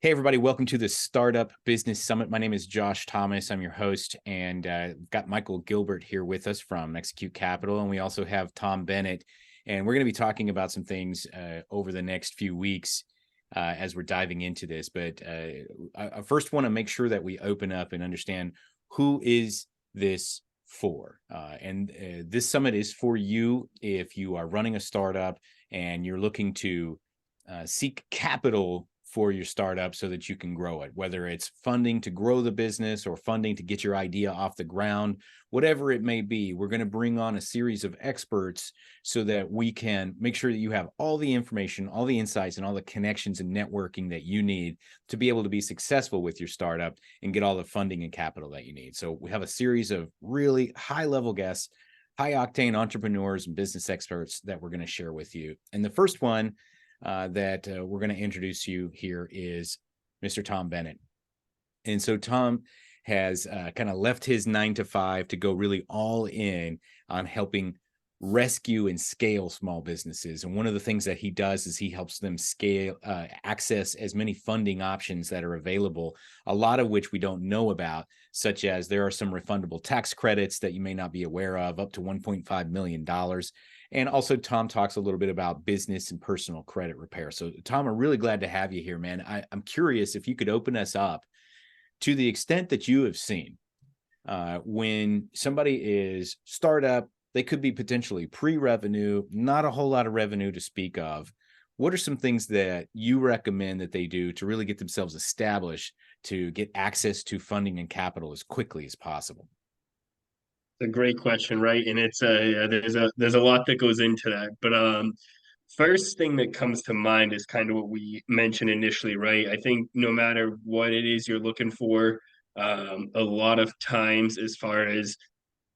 Hey, everybody. Welcome to the Startup Business Summit. My name is Josh Thomas. I'm your host, and got Michael Gilbert here with us from Execute Capital. And we also have Tom Bennet. And we're going to be talking about some things over the next few weeks as we're diving into this. But I first want to make sure that we open up and understand who is this for. This summit is for you if you are running a startup and you're looking to seek capital for your startup so that you can grow it, whether it's funding to grow the business or funding to get your idea off the ground, whatever it may be. We're going to bring on a series of experts so that we can make sure that you have all the information, all the insights, and all the connections and networking that you need to be able to be successful with your startup and get all the funding and capital that you need. So we have a series of really high-level guests, high-octane entrepreneurs and business experts that we're going to share with you. And the first one that we're going to introduce you here is Mr. Tom Bennet. And so Tom has kind of left his 9 to 5 to go really all in on helping rescue and scale small businesses. And one of the things that he does is he helps them scale, access as many funding options that are available, a lot of which we don't know about, such as there are some refundable tax credits that you may not be aware of, up to $1.5 million. And also, Tom talks a little bit about business and personal credit repair. So, Tom, I'm really glad to have you here, man. I'm curious if you could open us up to the extent that you have seen when somebody is startup, they could be potentially pre-revenue, not a whole lot of revenue to speak of. What are some things that you recommend that they do to really get themselves established to get access to funding and capital as quickly as possible? A great question, right? And there's a lot that goes into that. But first thing that comes to mind is kind of what we mentioned initially, right? I think no matter what it is you're looking for, a lot of times as far as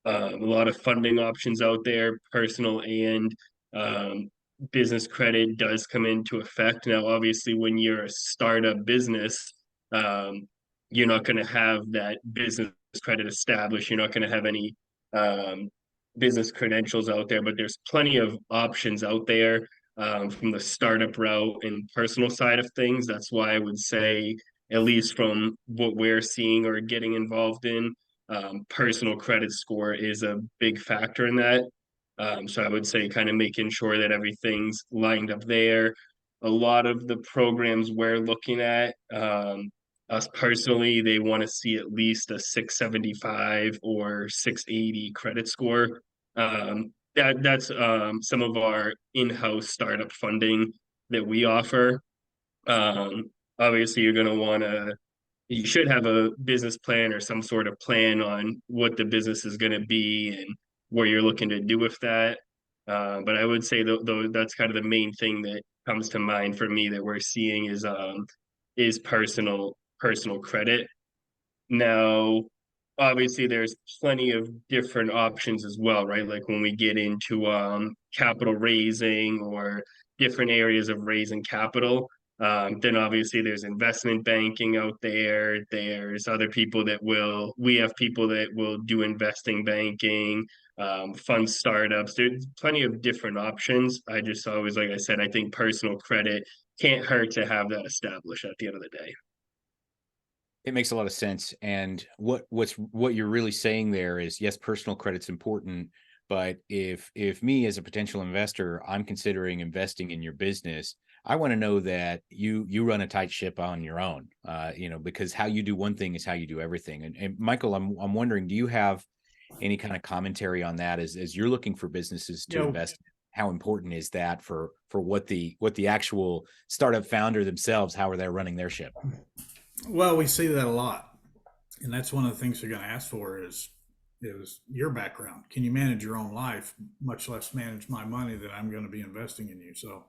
a lot of funding options out there, personal and um, business credit does come into effect. Now, obviously, when you're a startup business, um, you're not going to have that business credit established. You're not going to have any um, business credentials out there, but there's plenty of options out there from the startup route and personal side of things. That's why I would say, at least from what we're seeing or getting involved in, personal credit score is a big factor in that. So I would say kind of making sure that everything's lined up there. A lot of the programs we're looking at, us personally, they want to see at least a 675 or 680 credit score. That's some of our in-house startup funding that we offer. Um, Obviously, you should have a business plan or some sort of plan on what the business is going to be and what you're looking to do with that. But I would say though that's kind of the main thing that comes to mind for me that we're seeing is personal credit. Now, obviously, there's plenty of different options as well, right? Like when we get into capital raising or different areas of raising capital, then obviously there's investment banking out there. There's other people we have people that will do investing banking, fund startups. There's plenty of different options. I just always, like I said, I think personal credit can't hurt to have that established at the end of the day. It makes a lot of sense. And what you're really saying there is, yes, personal credit's important, but if me as a potential investor, I'm considering investing in your business, I want to know that you run a tight ship on your own. Because how you do one thing is how you do everything. And Michael, I'm wondering, do you have any kind of commentary on that as you're looking for businesses You to know, invest in? How important is that for what the actual startup founder themselves, how are they running their ship? well, we see that a lot, and that's one of the things they're going to ask for is your background. Can you manage your own life, much less manage my money that I'm going to be investing in you? So,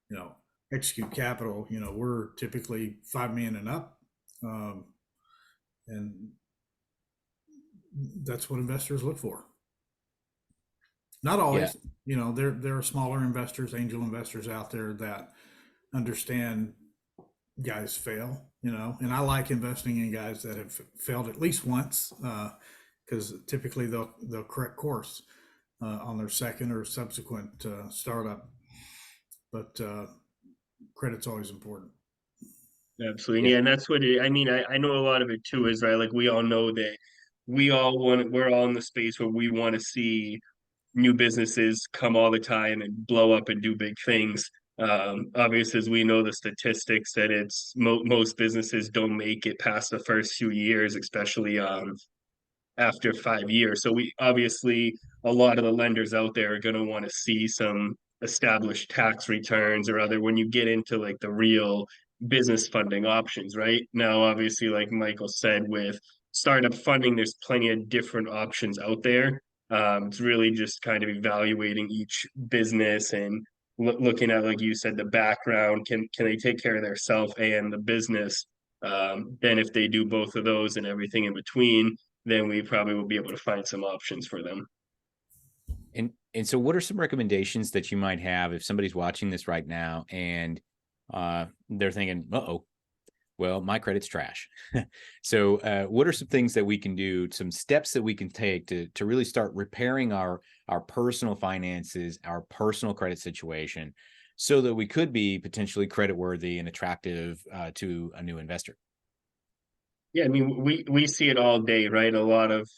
you know, execute capital. We're typically 5 million and up, um, and that's what investors look for. Not Yeah. always. There are smaller investors, angel investors out there that understand guys fail, and I like investing in guys that have failed at least once, because typically they'll correct course on their second or subsequent startup. But credit's always important. Absolutely. Yeah. Yeah, and that's what I mean, I know a lot of it too is right. Like we all know that we're all in the space where we want to see new businesses come all the time and blow up and do big things. Obviously, as we know the statistics that most businesses don't make it past the first few years, especially after 5 years. So we obviously a lot of the lenders out there are going to want to see some established tax returns or other when you get into like the real business funding options, right? Now, obviously, like Michael said, with startup funding, there's plenty of different options out there. It's really just kind of evaluating each business and looking at, like you said, the background. Can they take care of their self and the business? Then if they do both of those and everything in between, then we probably will be able to find some options for them. And so what are some recommendations that you might have if somebody's watching this right now and they're thinking, uh-oh, well, my credit's trash. So what are some things that we can do, some steps that we can take to really start repairing our personal finances, our personal credit situation, so that we could be potentially creditworthy and attractive to a new investor? Yeah, I mean, we see it all day, right? A lot of,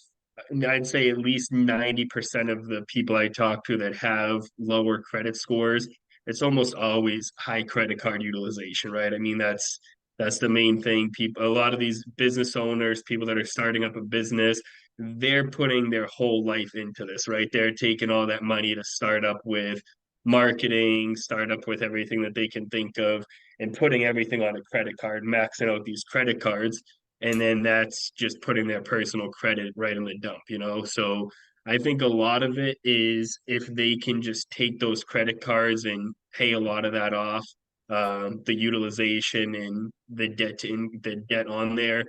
I'd say at least 90% of the people I talk to that have lower credit scores, it's almost always high credit card utilization, right? I mean, that's the main thing. People, a lot of these business owners, people that are starting up a business, they're putting their whole life into this, right? They're taking all that money to start up with marketing, start up with everything that they can think of, and putting everything on a credit card, maxing out these credit cards, and then that's just putting their personal credit right in the dump, you know? So I think a lot of it is if they can just take those credit cards and pay a lot of that off, the utilization and the debt on there,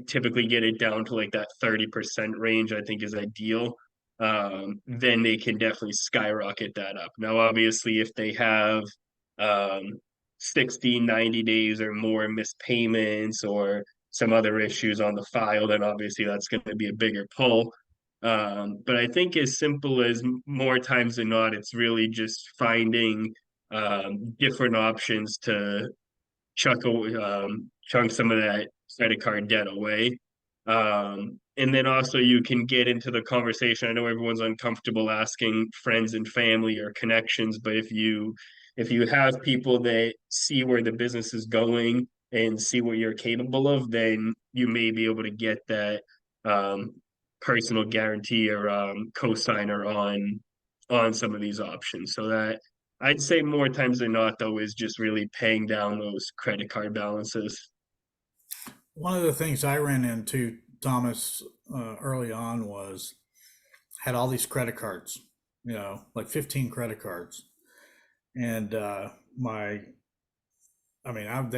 typically get it down to like that 30% range, I think is ideal. Then they can definitely skyrocket that up. Now, obviously, if they have um, 60, 90 days or more missed payments or some other issues on the file, then obviously that's going to be a bigger pull. But I think as simple as more times than not, it's really just finding different options to chunk some of that credit card debt away. And then also you can get into the conversation. I know everyone's uncomfortable asking friends and family or connections, but if you have people that see where the business is going and see what you're capable of, then you may be able to get that um, personal guarantee or co-signer on some of these options. So that I'd say more times than not, though, is just really paying down those credit card balances. One of the things I ran into, Thomas, early on was had all these credit cards, like 15 credit cards. And they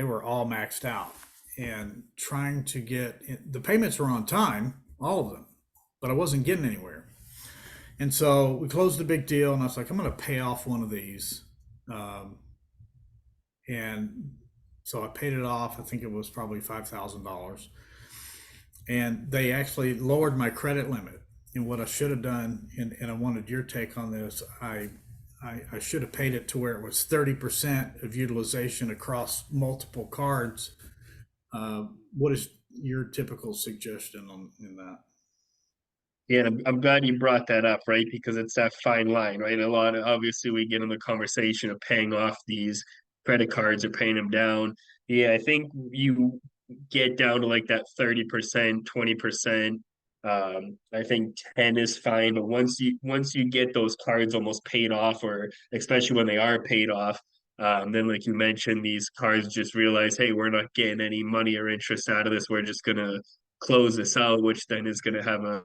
were all maxed out. And trying to the payments were on time, all of them, but I wasn't getting anywhere. And so we closed the big deal, and I was like, I'm going to pay off one of these. Um, and so I paid it off. I think it was probably $5,000. And they actually lowered my credit limit. And what I should have done, and I wanted your take on this, I should have paid it to where it was 30% of utilization across multiple cards. What is your typical suggestion in that? Yeah, I'm glad you brought that up, right? Because it's that fine line, right? A lot of obviously we get in the conversation of paying off these credit cards or paying them down. Yeah, I think you get down to like that 30%, 20%. I think 10 is fine, but once you get those cards almost paid off, or especially when they are paid off, then like you mentioned, these cards just realize, hey, we're not getting any money or interest out of this. We're just gonna close this out, which then is gonna have a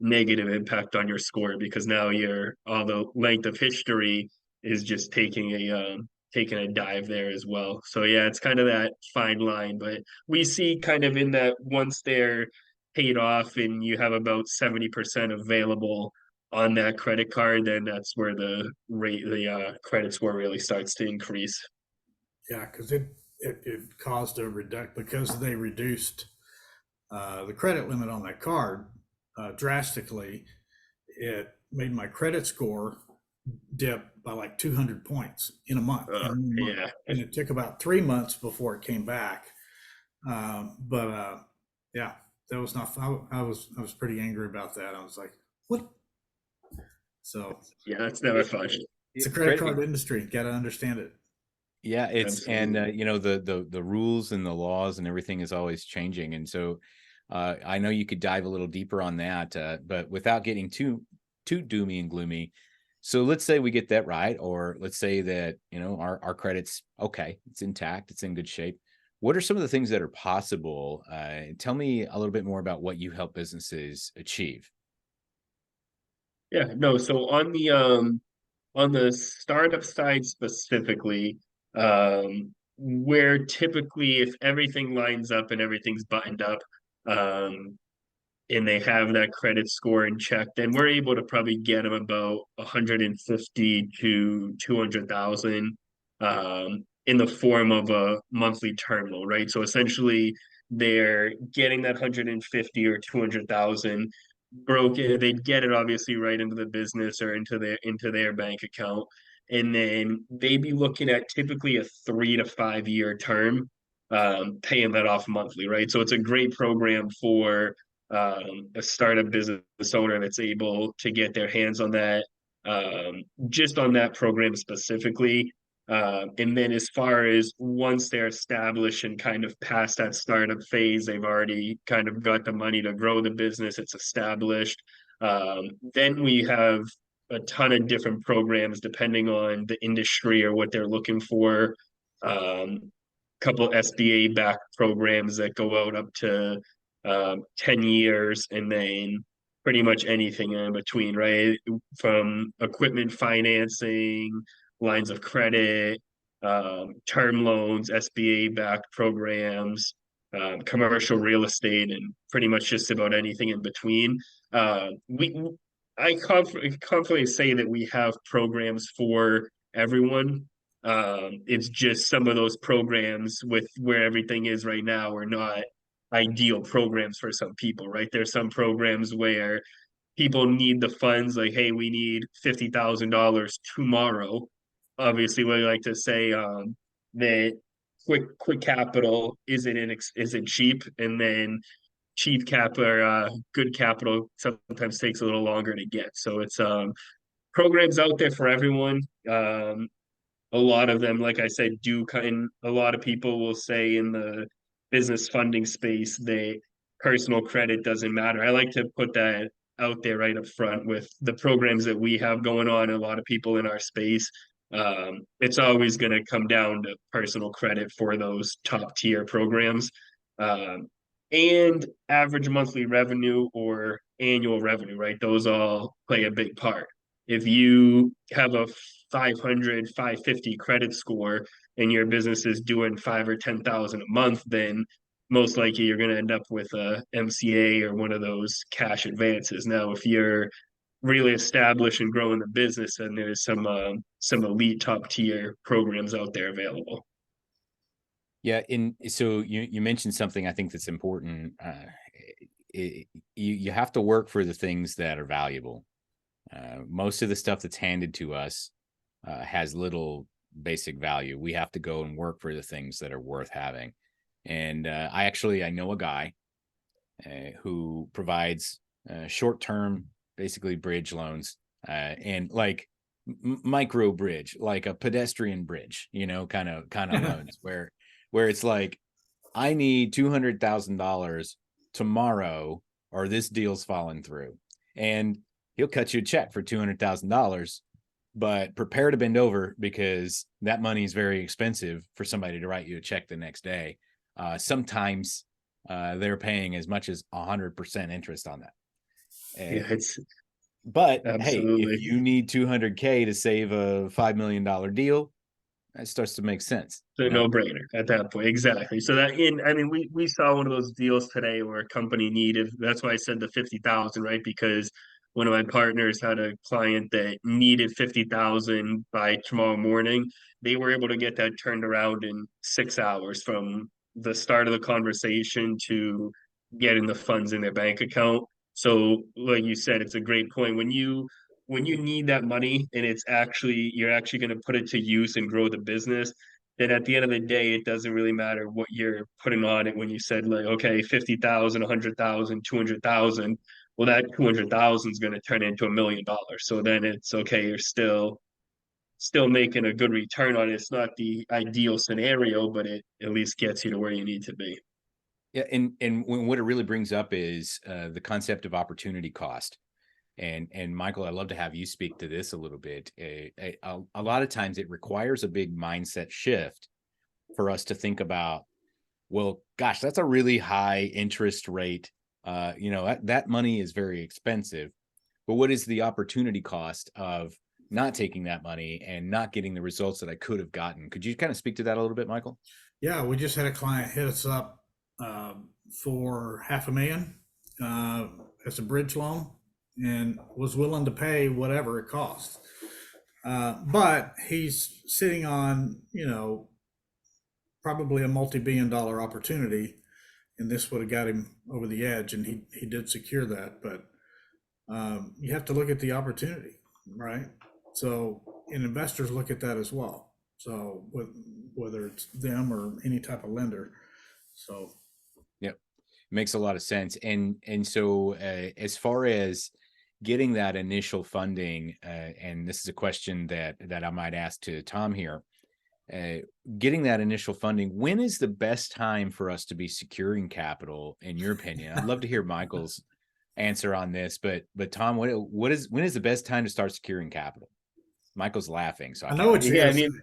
negative impact on your score because now your all the length of history is just taking a dive there as well. So yeah, it's kind of that fine line, but we see kind of in that once they're paid off and you have about 70% available on that credit card, then that's where the credit score really starts to increase. Yeah, because it caused a reduct because they reduced the credit limit on that card drastically. It made my credit score dip by like 200 points in a month. Yeah. And it took about 3 months before it came back. Yeah, that was not. I was pretty angry about that. I was like, what? So Yeah, that's never fun. it's a credit card industry. Got to understand it. Yeah, it's Absolutely. and you know the rules and the laws and everything is always changing, and so I know you could dive a little deeper on that, but without getting too doomy and gloomy. So let's say we get that right, or let's say that our credit's okay, it's intact, it's in good shape. What are some of the things that are possible? Tell me a little bit more about what you help businesses achieve. Yeah, no, so on the startup side specifically, where typically if everything lines up and everything's buttoned up, um, and they have that credit score in check, then we're able to probably get them about 150 to 200,000 in the form of a monthly term loan, right? So essentially, they're getting that 150 or 200,000 broken. They'd get it obviously right into the business or into their bank account, and then they'd be looking at typically a 3 to 5 year term, paying that off monthly, right? So it's a great program for a startup business owner that's able to get their hands on that, just on that program specifically. And then as far as once they're established and kind of past that startup phase, they've already kind of got the money to grow the business, it's established. Then we have a ton of different programs depending on the industry or what they're looking for. Couple SBA backed programs that go out up to 10 years, and then pretty much anything in between, right? From equipment financing, lines of credit, term loans, SBA backed programs, commercial real estate, and pretty much just about anything in between. We I confidently say that we have programs for everyone. It's just some of those programs with where everything is right now are not ideal programs for some people, right? There's some programs where people need the funds, like, hey, we need $50,000 tomorrow. Obviously, we like to say that quick capital isn't cheap, and then cheap cap or good capital sometimes takes a little longer to get. So it's programs out there for everyone. A lot of them, like I said, do kind. A lot of people will say in the business funding space, they personal credit doesn't matter. I like to put that out there right up front with the programs that we have going on. A lot of people in our space, it's always going to come down to personal credit for those top tier programs, um, and average monthly revenue or annual revenue. Right, those all play a big part. If you have a 500, 550 credit score and your business is doing 5 or 10,000 a month, then most likely you're going to end up with a MCA or one of those cash advances. Now, if you're really established and growing the business, then there's some elite top tier programs out there available. Yeah, so you mentioned something I think that's important. You have to work for the things that are valuable. Most of the stuff that's handed to us has little basic value. We have to go and work for the things that are worth having. And I know a guy who provides short-term, basically bridge loans, and like micro bridge, like a pedestrian bridge, kind of loans where it's like, I need $200,000 tomorrow, or this deal's falling through, and he'll cut you a check for $200,000, but prepare to bend over because that money is very expensive for somebody to write you a check the next day. Sometimes they're paying as much as 100% interest on that. Yeah, it's But hey, if absolutely. you need 200K to save a $5 million deal, that starts to make sense. It's a no-brainer at that point. Exactly. So I mean, we saw one of those deals today where a company needed, that's why I said the 50,000, right? Because one of my partners had a client that needed 50,000 by tomorrow morning. They were able to get that turned around in 6 hours from the start of the conversation to getting the funds in their bank account. So, like you said, it's a great point. When you when you need that money and you're actually going to put it to use and grow the business, then at the end of the day, it doesn't really matter what you're putting on it. When you said like, okay, 50,000, 100,000, 200,000, well, that 200,000 is going to turn into $1 million. So then it's okay. You're still making a good return on it. It's not the ideal scenario, but it at least gets you to where you need to be. Yeah, and what it really brings up is the concept of opportunity cost. And Michael, I'd love to have you speak to this a little bit. A lot of times it requires a big mindset shift for us to think about, well, gosh, that's a really high interest rate. That money is very expensive, but what is the opportunity cost of not taking that money and not getting the results that I could have gotten? Could you kind of speak to that a little bit, Michael? Yeah, we just had a client hit us up for $500,000 as a bridge loan and was willing to pay whatever it cost. But he's sitting on, probably a multi-billion dollar opportunity, and this would have got him over the edge, and he did secure that. But you have to look at the opportunity, right? So, and investors look at that as well. So, whether it's them or any type of lender. So, yep, makes a lot of sense. And so, as far as getting that initial funding, and this is a question that I might ask to Tom here. Getting that initial funding, when is the best time for us to be securing capital, in your opinion? I'd love to hear Michael's answer on this, but Tom, when is the best time to start securing capital? Michael's laughing, so I know what you're Yeah, I going mean,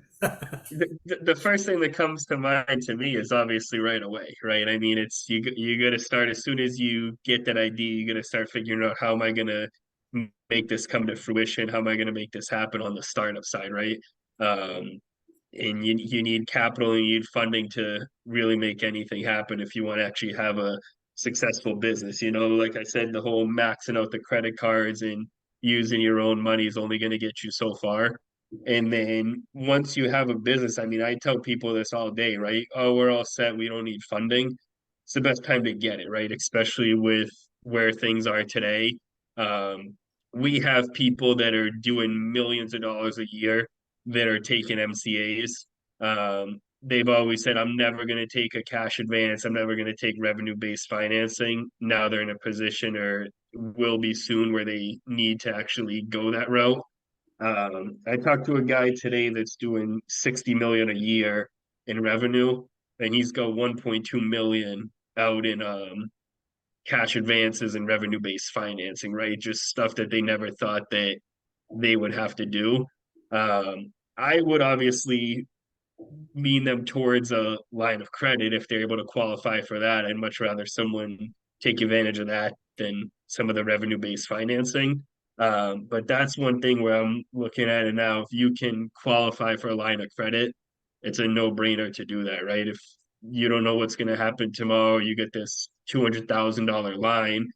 the first thing that comes to mind to me is obviously right away, right? I mean, it's you got to start as soon as you get that idea. You got to start figuring out, how am I going to make this come to fruition? How am I going to make this happen on the startup side, right? Um, and you need capital and you need funding to really make anything happen if you want to actually have a successful business. Like I said, the whole maxing out the credit cards and using your own money is only going to get you so far. And then once you have a business, I mean, I tell people this all day, right? Oh, we're all set. We don't need funding. It's the best time to get it, right? Especially with where things are today. Um, we have people that are doing millions of dollars a year that are taking MCAs. They've always said, I'm never going to take a cash advance. I'm never going to take revenue-based financing. Now they're in a position, or will be soon, where they need to actually go that route. I talked to a guy today that's doing 60 million a year in revenue, and he's got 1.2 million out in cash advances and revenue-based financing, right? Just stuff that they never thought that they would have to do. I would obviously lean them towards a line of credit if they're able to qualify for that. I'd much rather someone take advantage of that than some of the revenue-based financing. But that's one thing where I'm looking at it now. If you can qualify for a line of credit, it's a no-brainer to do that, right? If you don't know what's going to happen tomorrow, you get this $200,000 line.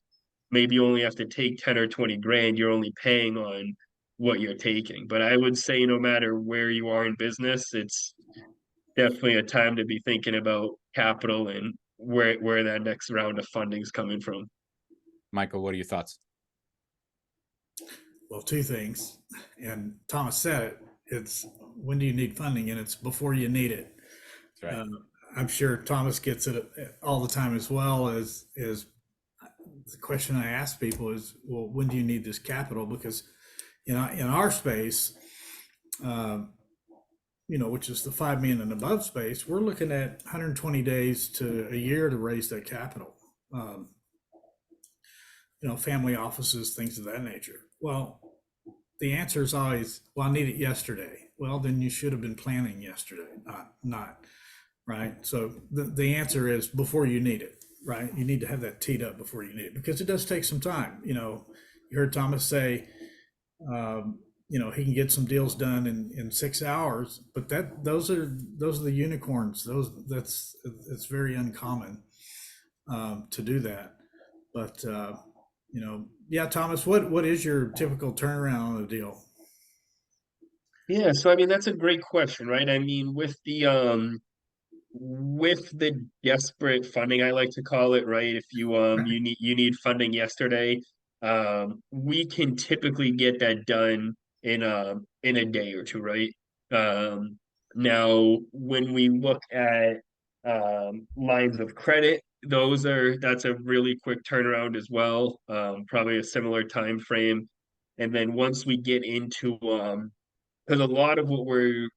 Maybe you only have to take 10 or 20 grand. You're only paying on what you're taking. But I would say no matter where you are in business, it's definitely a time to be thinking about capital and where that next round of funding is coming from. Michael, what are your thoughts? Well, two things, and Thomas said it. It's when do you need funding, and it's before you need it. That's right. I'm sure Thomas gets it all the time as well. As the question I ask people is, well, when do you need this capital? Because in our space, which is the 5 million and above space, we're looking at 120 days to a year to raise that capital. Family offices, things of that nature. Well, the answer is always, well, I need it yesterday. Well, then you should have been planning yesterday, not right. So the answer is before you need it, right? You need to have that teed up before you need it, because it does take some time. You heard Thomas say, he can get some deals done in 6 hours, but those are the unicorns. It's very uncommon to do that. But yeah, Thomas, what is your typical turnaround on a deal? Yeah, so I mean that's a great question, right? I mean with the desperate funding, I like to call it, right? If you need funding yesterday, we can typically get that done in a day or two, right? Now, when we look at lines of credit, that's a really quick turnaround as well, probably a similar time frame. And then once we get into because a lot of what we're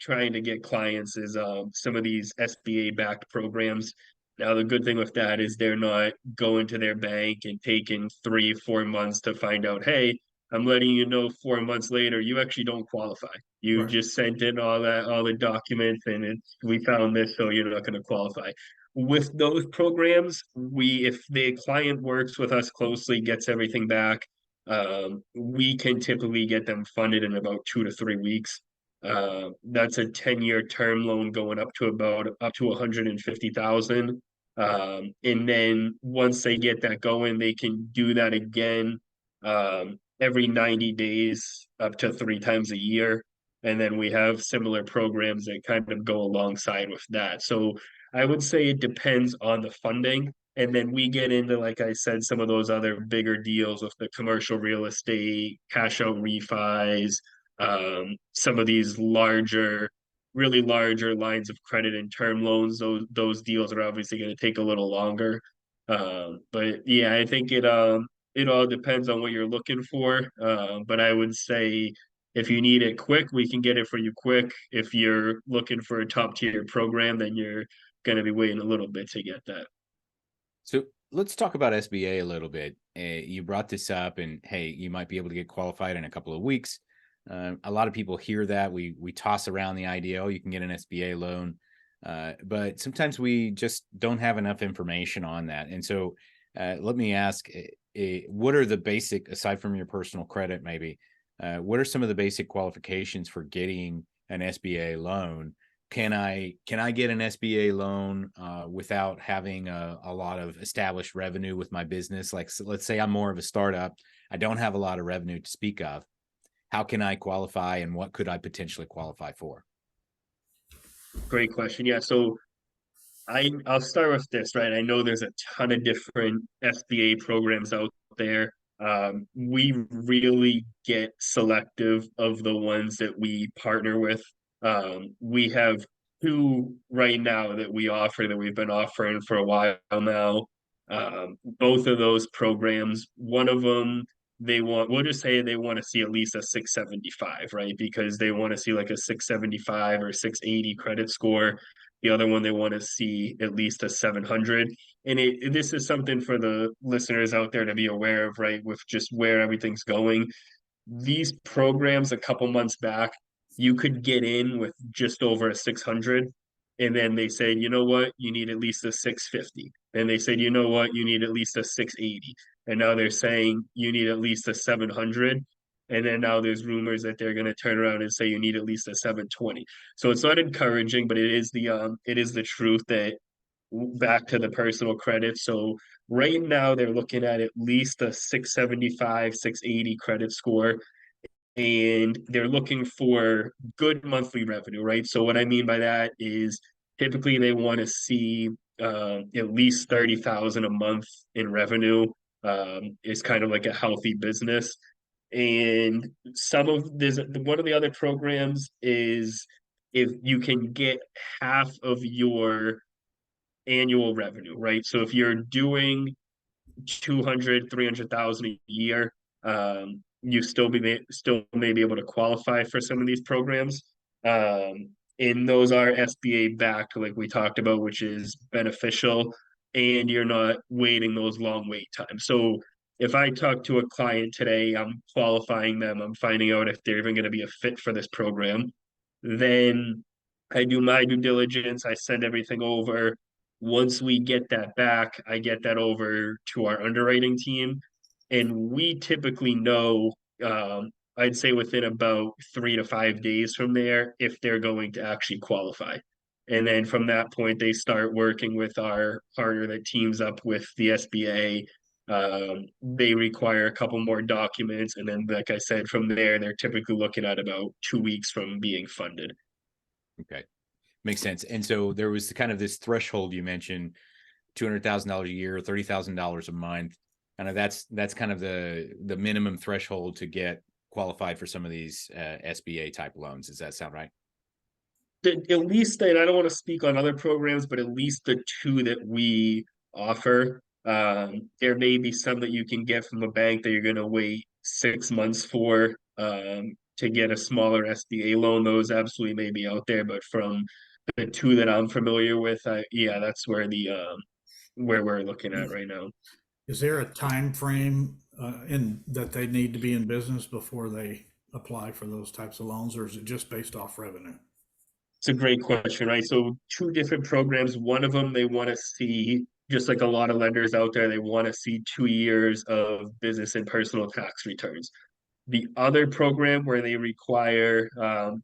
trying to get clients is some of these SBA backed programs. Now, the good thing with that is they're not going to their bank and taking 3, 4 months to find out, hey, I'm letting you know 4 months later, you actually don't qualify. You Right. just sent in all the documents and we found this, so you're not going to qualify. With those programs, if the client works with us closely, gets everything back, we can typically get them funded in about 2 to 3 weeks. That's a 10-year term loan going up to 150,000. And then once they get that going, they can do that again every 90 days up to 3 times a year. And then we have similar programs that kind of go alongside with that. So I would say it depends on the funding. And then we get into, like I said, some of those other bigger deals with the commercial real estate, cash out refis, some of these really larger lines of credit and term loans. Those deals are obviously going to take a little longer. But yeah, I think it all depends on what you're looking for. But I would say if you need it quick, we can get it for you quick. If you're looking for a top tier program, then you're going to be waiting a little bit to get that. So let's talk about SBA a little bit. You brought this up, and hey, you might be able to get qualified in a couple of weeks. A lot of people hear that. We toss around the idea, oh, you can get an SBA loan, but sometimes we just don't have enough information on that. And so, let me ask, what are the basic, aside from your personal credit, maybe, what are some of the basic qualifications for getting an SBA loan? Can I get an SBA loan without having a lot of established revenue with my business? Like, so let's say I'm more of a startup. I don't have a lot of revenue to speak of. How can I qualify, and what could I potentially qualify for? Great question. Yeah. So I'll start with this, right? I know there's a ton of different SBA programs out there. We really get selective of the ones that we partner with. We have two right now that we offer that we've been offering for a while now. Both of those programs, one of them we'll just say they want to see at least a 675, right? Because they want to see like a 675 or 680 credit score. The other one, they want to see at least a 700. And this is something for the listeners out there to be aware of, right? With just where everything's going. These programs a couple months back, you could get in with just over a 600. And then they said, you know what, you need at least a 650. And they said, you know what, you need at least a 680. And now they're saying you need at least a 700. And then now there's rumors that they're going to turn around and say you need at least a 720. So it's not encouraging, but it is the truth that back to the personal credit. So right now they're looking at least a 675, 680 credit score, and they're looking for good monthly revenue, right? So what I mean by that is typically they want to see at least 30,000 a month in revenue. Is kind of like a healthy business. And there's one of the other programs is if you can get half of your annual revenue, right? So if you're doing 200, 300,000 a year, you still may be able to qualify for some of these programs. And those are SBA backed, like we talked about, which is beneficial, and you're not waiting those long wait times. So if I talk to a client today, I'm qualifying them, I'm finding out if they're even going to be a fit for this program. Then I do my due diligence, I send everything over. Once we get that back, I get that over to our underwriting team. And we typically know, I'd say within about 3 to 5 days from there, if they're going to actually qualify. And then from that point, they start working with our partner that teams up with the SBA. They require a couple more documents. And then, like I said, from there, they're typically looking at about 2 weeks from being funded. Okay. Makes sense. And so there was kind of this threshold you mentioned, $200,000 a year, $30,000 a month. And that's kind of the minimum threshold to get qualified for some of these SBA type loans. Does that sound right? At least, and I don't want to speak on other programs, but at least the two that we offer. There may be some that you can get from a bank that you're going to wait 6 months for to get a smaller SBA loan. Those absolutely may be out there, but from the two that I'm familiar with, yeah, that's where the where we're looking at right now. Is there a time frame in that they need to be in business before they apply for those types of loans, or is it just based off revenue? It's a great question, right? So two different programs. One of them they want to see, just like a lot of lenders out there, they want to see 2 years of business and personal tax returns. The other program where they require,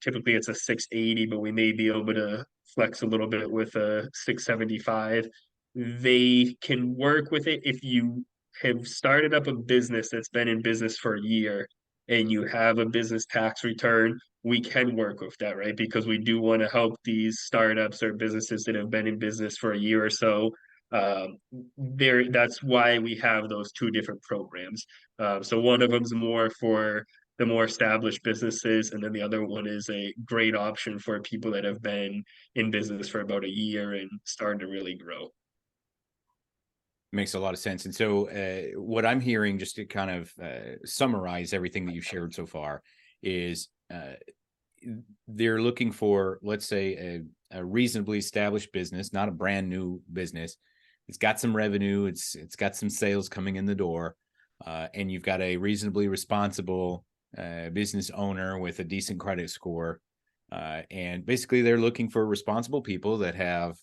typically it's a 680, but we may be able to flex a little bit with a 675. They can work with it if you have started up a business that's been in business for a year and you have a business tax return. We can work with that, right? Because we do want to help these startups or businesses that have been in business for a year or so. That's why we have those two different programs. So one of them's more for the more established businesses, and then the other one is a great option for people that have been in business for about a year and starting to really grow. Makes a lot of sense. And so, what I'm hearing, just to kind of summarize everything that you've shared so far, is they're looking for, let's say, a reasonably established business, not a brand new business. It's got some revenue. It's got some sales coming in the door, and you've got a reasonably responsible business owner with a decent credit score. And basically, they're looking for responsible people that have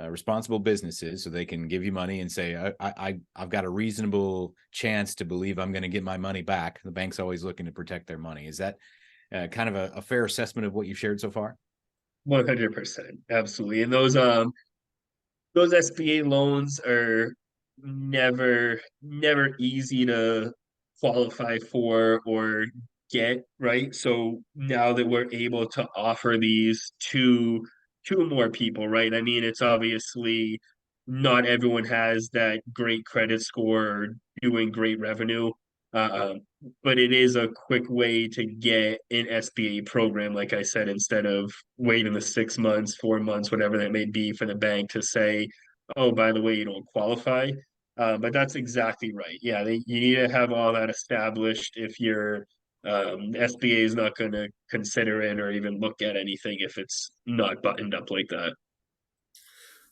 responsible businesses, so they can give you money and say, I've got a reasonable chance to believe I'm going to get my money back. The bank's always looking to protect their money. Is that kind of a fair assessment of what you've shared so far? 100%, absolutely. And those SBA loans are never easy to qualify for or get, right? So now that we're able to offer these to more people, right? I mean, it's obviously not everyone has that great credit score or doing great revenue. Uh, but it is a quick way to get an SBA program, like I said, instead of waiting the 6 months, 4 months, whatever that may be for the bank to say, oh, by the way, you don't qualify. But that's exactly right. Yeah, you need to have all that established if your SBA is not going to consider it or even look at anything if it's not buttoned up like that.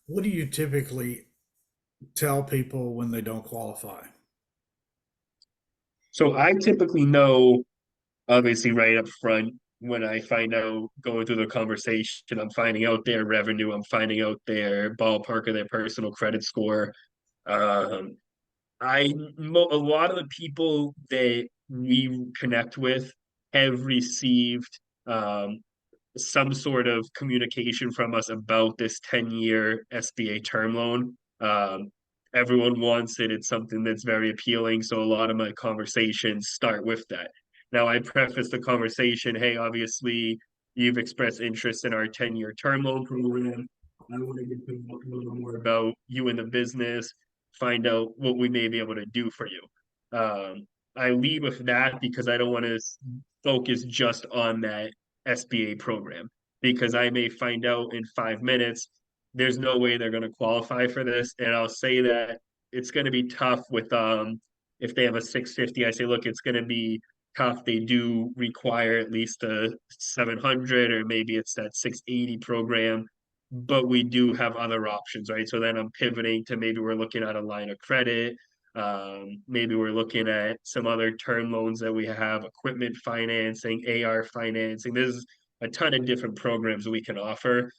What do you typically tell people when they don't qualify? So I typically know, obviously, right up front when I find out going through the conversation, I'm finding out their revenue, I'm finding out their ballpark of their personal credit score. Um, a lot of the people that we connect with have received some sort of communication from us about this 10-year SBA term loan. Everyone wants it. It's something that's very appealing. So a lot of my conversations start with that. Now, I preface the conversation, hey, obviously, you've expressed interest in our 10-year term loan program. I want to get to know a little more about you and the business, find out what we may be able to do for you. I lead with that because I don't want to focus just on that SBA program because I may find out in 5 minutes there's no way they're going to qualify for this, and I'll say that it's going to be tough with if they have a 650. I say, look, it's going to be tough. They do require at least a 700 or maybe it's that 680 program, but we do have other options, right? So then I'm pivoting to maybe we're looking at a line of credit. Maybe we're looking at some other term loans that we have, equipment financing, AR financing. There's a ton of different programs we can offer.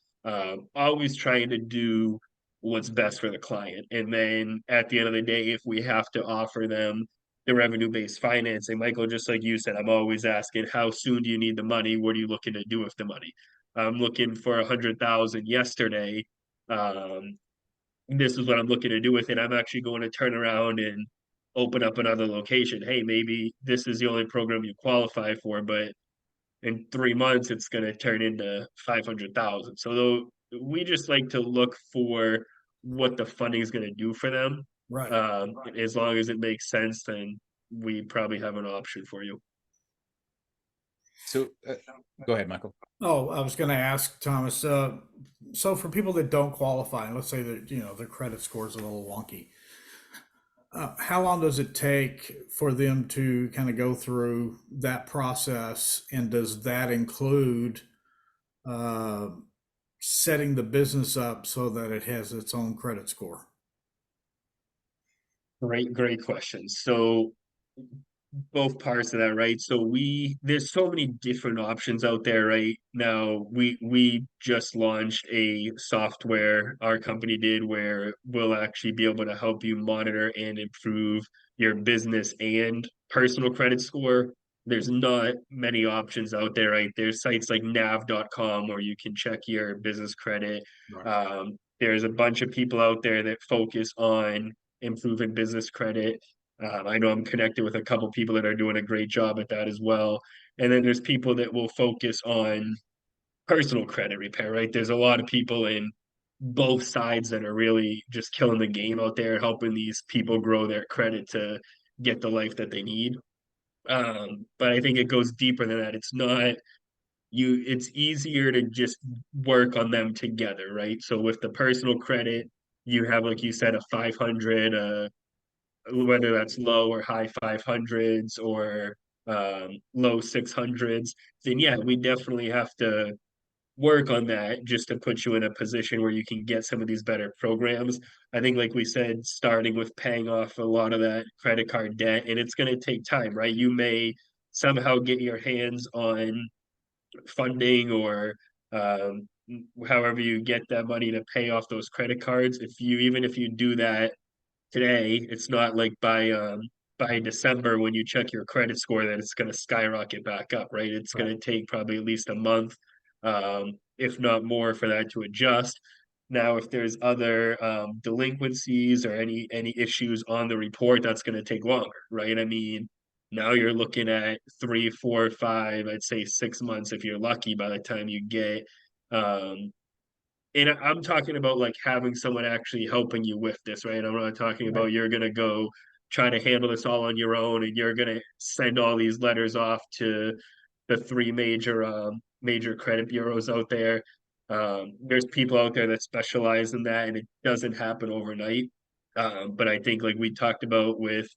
Always trying to do what's best for the client. And then at the end of the day, if we have to offer them the revenue-based financing, Michael, just like you said, I'm always asking, how soon do you need the money? What are you looking to do with the money? I'm looking for 100,000 yesterday. This is what I'm looking to do with it. I'm actually going to turn around and open up another location. Hey, maybe this is the only program you qualify for, but in 3 months it's going to turn into 500,000. So though we just like to look for what the funding is going to do for them Right. As long as it makes sense, then we probably have an option for you. So go ahead, Michael. Oh, I was going to ask Thomas. So for people that don't qualify, and let's say that their credit score is a little wonky, how long does it take for them to kind of go through that process, and does that include uh, setting the business up so that it has its own credit score? Great question. So both parts of that, right? So there's so many different options out there right now. We just launched a software, our company did, where we'll actually be able to help you monitor and improve your business and personal credit score. There's not many options out there, right? There's sites like nav.com where you can check your business credit. Right. There's a bunch of people out there that focus on improving business credit. I know I'm connected with a couple people that are doing a great job at that as well. And then there's people that will focus on personal credit repair, right? There's a lot of people in both sides that are really just killing the game out there, helping these people grow their credit to get the life that they need. But I think it goes deeper than that. It's not it's easier to just work on them together, right? So with the personal credit, you have, like you said, a 500, whether that's low or high 500s or low 600s, then yeah, we definitely have to work on that just to put you in a position where you can get some of these better programs. I think, like we said, starting with paying off a lot of that credit card debt, and it's going to take time, right? You may somehow get your hands on funding or however you get that money to pay off those credit cards. Even if you do that today, it's not like by December when you check your credit score that it's going to skyrocket back up, right? It's Right. going to take probably at least a month, if not more, for that to adjust. Now, if there's other delinquencies or any issues on the report, that's going to take longer, right? I mean, now you're looking at 3, 4, 5, I'd say 6 months if you're lucky by the time you get um, and I'm talking about like having someone actually helping you with this, right? I'm not talking Right. about you're gonna go try to handle this all on your own and you're gonna send all these letters off to the three major credit bureaus out there. There's people out there that specialize in that, and it doesn't happen overnight. But I think, like we talked about, with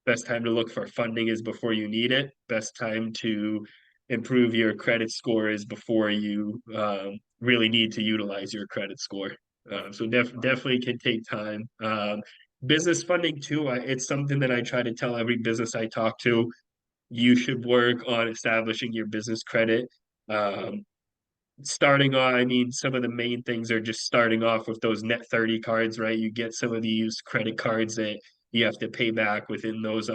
best time to look for funding is before you need it. Best time to improve your credit score is before you really need to utilize your credit score. So definitely can take time. Business funding too. It's something that I try to tell every business I talk to. You should work on establishing your business credit. Um, Starting on, I mean, some of the main things are just starting off with those net 30 cards, right? You get some of these credit cards that you have to pay back within those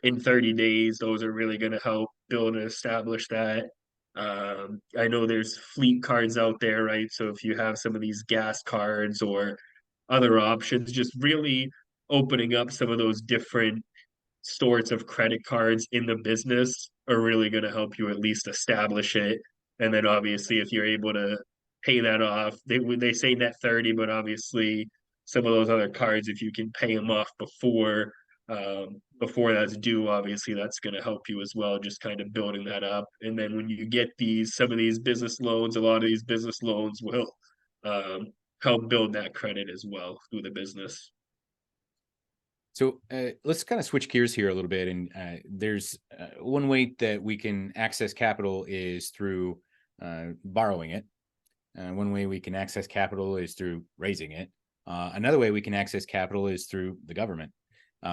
in 30 days. Those are really going to help build and establish that. I know there's fleet cards out there, right? So if you have some of these gas cards or other options, just really opening up some of those different sorts of credit cards in the business are really going to help you at least establish it. And then obviously, if you're able to pay that off, they say net 30, but obviously some of those other cards, if you can pay them off before that's due, obviously that's going to help you as well, just kind of building that up. And then when you get some of these business loans, a lot of these business loans will um, help build that credit as well through the business. So let's kind of switch gears here a little bit. And there's one way that we can access capital is through borrowing it. One way we can access capital is through raising it. Another way we can access capital is through the government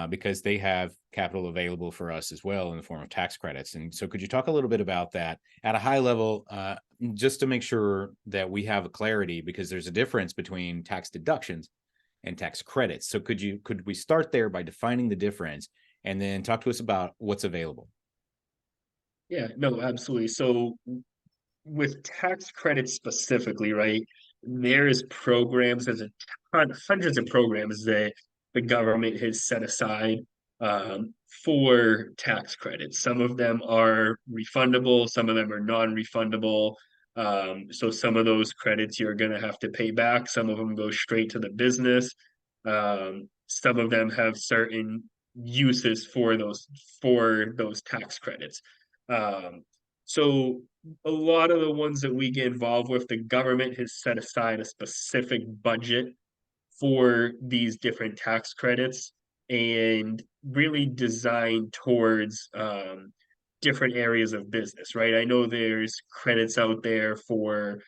because they have capital available for us as well in the form of tax credits. And so could you talk a little bit about that at a high level, just to make sure that we have a clarity, because there's a difference between tax deductions and tax credits. So could we start there by defining the difference and then talk to us about what's available? Yeah, no, absolutely. So with tax credits specifically, right, there's programs, there's hundreds of programs that the government has set aside for tax credits. Some of them are refundable, some of them are non-refundable. So some of those credits you're going to have to pay back. Some of them go straight to the business. some of them have certain uses for those tax credits. Um, so a lot of the ones that we get involved with, the government has set aside a specific budget for these different tax credits and really designed towards different areas of business, right? I know there's credits out there for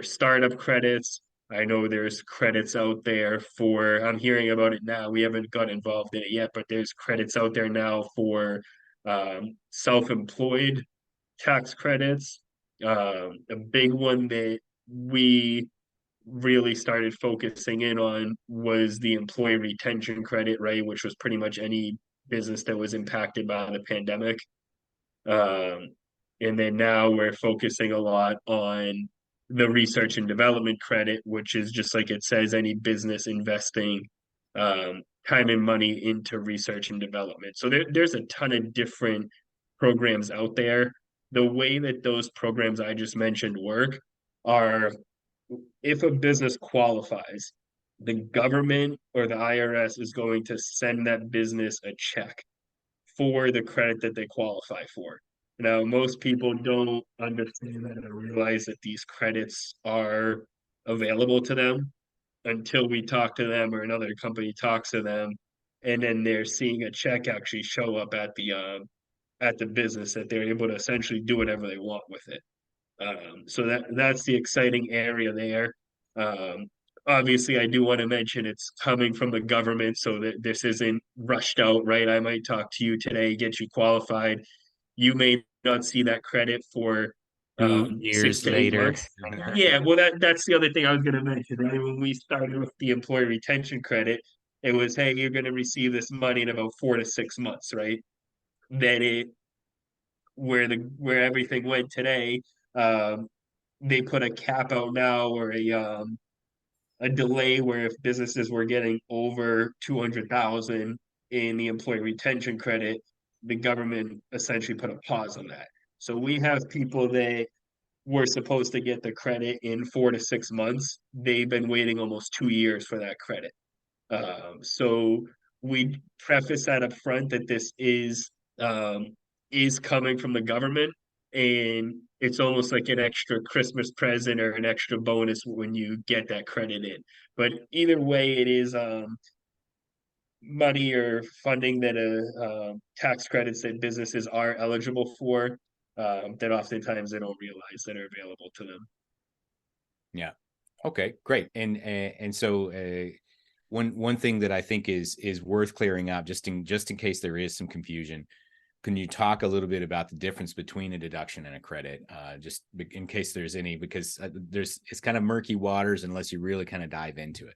startup credits. I know there's credits out there for, I'm hearing about it now. We haven't got involved in it yet, but there's credits out there now for self-employed tax credits. A big one that we really started focusing in on was the employee retention credit, right? Which was pretty much any business that was impacted by the pandemic. Um, and then now we're focusing a lot on the research and development credit, which is just like it says, any business investing time and money into research and development. So there's a ton of different programs out there. The way that those programs I just mentioned work are, if a business qualifies, the government or the IRS is going to send that business a check for the credit that they qualify for. Now, most people don't understand that or realize that these credits are available to them until we talk to them or another company talks to them, and then they're seeing a check actually show up at the business that they're able to essentially do whatever they want with it. So that's the exciting area there. Um, Obviously, I do want to mention it's coming from the government, so that this isn't rushed out, right? I might talk to you today, get you qualified. You may not see that credit for Two six years to eight later. months. Yeah, well, that's the other thing I was going to mention. Right? When we started with the employee retention credit, it was, hey, you're going to receive this money in about 4 to 6 months, right? Then it where everything went today, um, they put a cap out now, or a delay where if businesses were getting over 200,000 in the employee retention credit, the government essentially put a pause on that. So we have people that were supposed to get the credit in 4 to 6 months. They've been waiting almost 2 years for that credit. So we preface that up front that this is coming from the government, and it's almost like an extra Christmas present or an extra bonus when you get that credit in. But either way, it is money or funding that tax credits that businesses are eligible for, that oftentimes they don't realize that are available to them. Yeah. Okay, great. And so one thing that I think is worth clearing up, just in case there is some confusion, can you talk a little bit about the difference between a deduction and a credit, just in case there's any, because it's kind of murky waters unless you really kind of dive into it.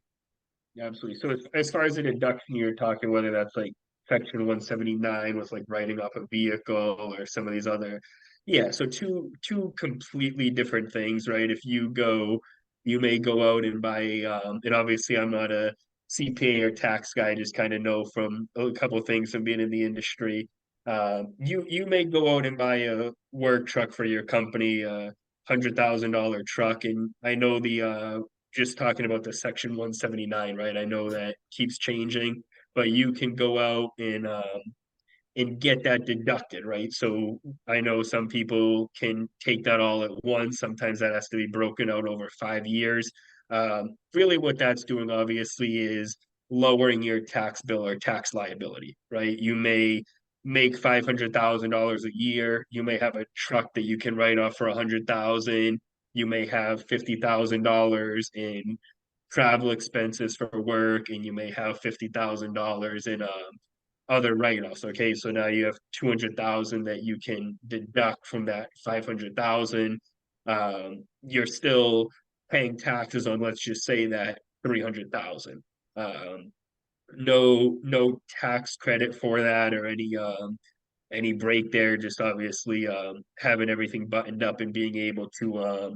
Yeah, absolutely. So as far as a deduction, you're talking whether that's like Section 179 with like writing off a vehicle or some of these other, yeah. So two completely different things, right? If you may go out and buy, and obviously I'm not a CPA or tax guy, I just kind of know from a couple of things from being in the industry. You may go out and buy a work truck for your company, $100,000 truck, and I know just talking about the Section 179, right? I know that keeps changing, but you can go out and get that deducted, right? So I know some people can take that all at once. Sometimes that has to be broken out over 5 years. Really, what that's doing, obviously, is lowering your tax bill or tax liability, right? You may make $500,000 a year. You may have a truck that you can write off for 100,000. You may have $50,000 in travel expenses for work, and you may have $50,000 in other write-offs. Okay, so now you have 200,000 that you can deduct from that 500,000. You're still paying taxes on, let's just say, that 300,000. No tax credit for that or any break there. Just obviously having everything buttoned up and being able to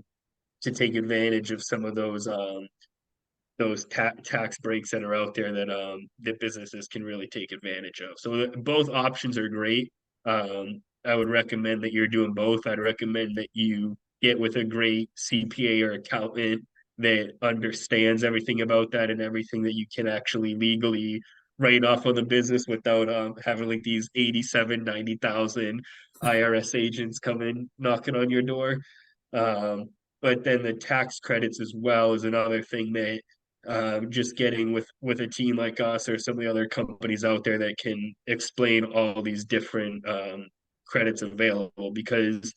take advantage of some of those tax breaks that are out there that businesses can really take advantage of. So both options are great. I would recommend that you're doing both. I'd recommend that you get with a great CPA or accountant that understands everything about that and everything that you can actually legally write off on the business without having like these 87, 90,000 IRS agents come in knocking on your door. Um, but then the tax credits as well is another thing that just getting with a team like us or some of the other companies out there that can explain all these different credits available, because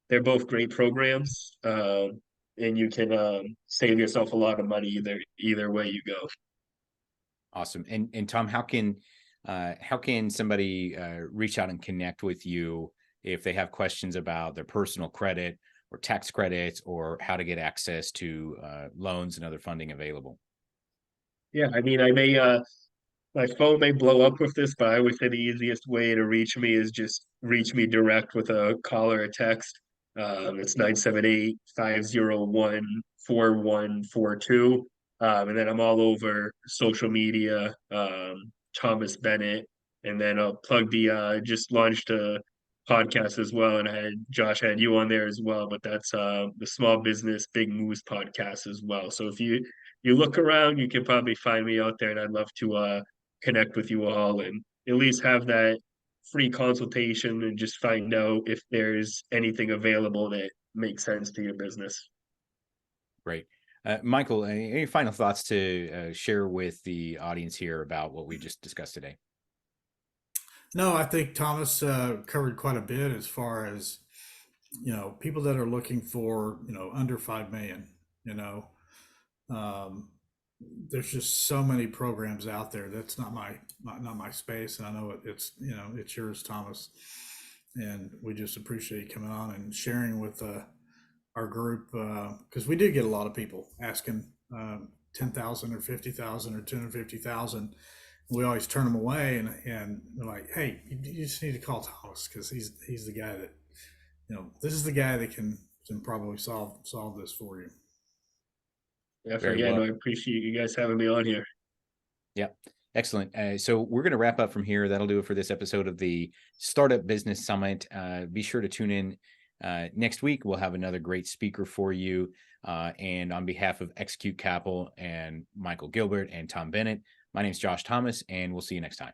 they're both great programs, and you can save yourself a lot of money either way you go. Awesome. And Tom, how can somebody reach out and connect with you if they have questions about their personal credit or tax credits, or how to get access to loans and other funding available? Yeah, I mean, I may my phone may blow up with this, but I would say the easiest way to reach me is just reach me direct with a call or a text. It's 978-501-4142. And then I'm all over social media, Thomas Bennet. And then I'll plug the just launched a podcast as well. And Josh had you on there as well, but that's the Small Business Big Moves podcast as well. So if you look around, you can probably find me out there, and I'd love to connect with you all and at least have that free consultation and just find out if there's anything available that makes sense to your business. Great. Michael, any final thoughts to share with the audience here about what we just discussed today? No, I think Thomas covered quite a bit as far as, people that are looking for, under 5 million, um, there's just so many programs out there. That's not my space. And I know it's, it's yours, Thomas. And we just appreciate you coming on and sharing with our group, because we do get a lot of people asking 10,000 or 50,000 or 250,000. We always turn them away, and they're like, "Hey, you just need to call Thomas, because he's the guy that, this is the guy that can probably solve this for you." Yeah, Very no, well. I appreciate you guys having me on here. Yeah. Excellent. So we're going to wrap up from here. That'll do it for this episode of the Startup Business Summit. Be sure to tune in next week. We'll have another great speaker for you. And on behalf of Execute Capital and Michael Gilbert and Tom Bennett, my name is Josh Thomas, and we'll see you next time.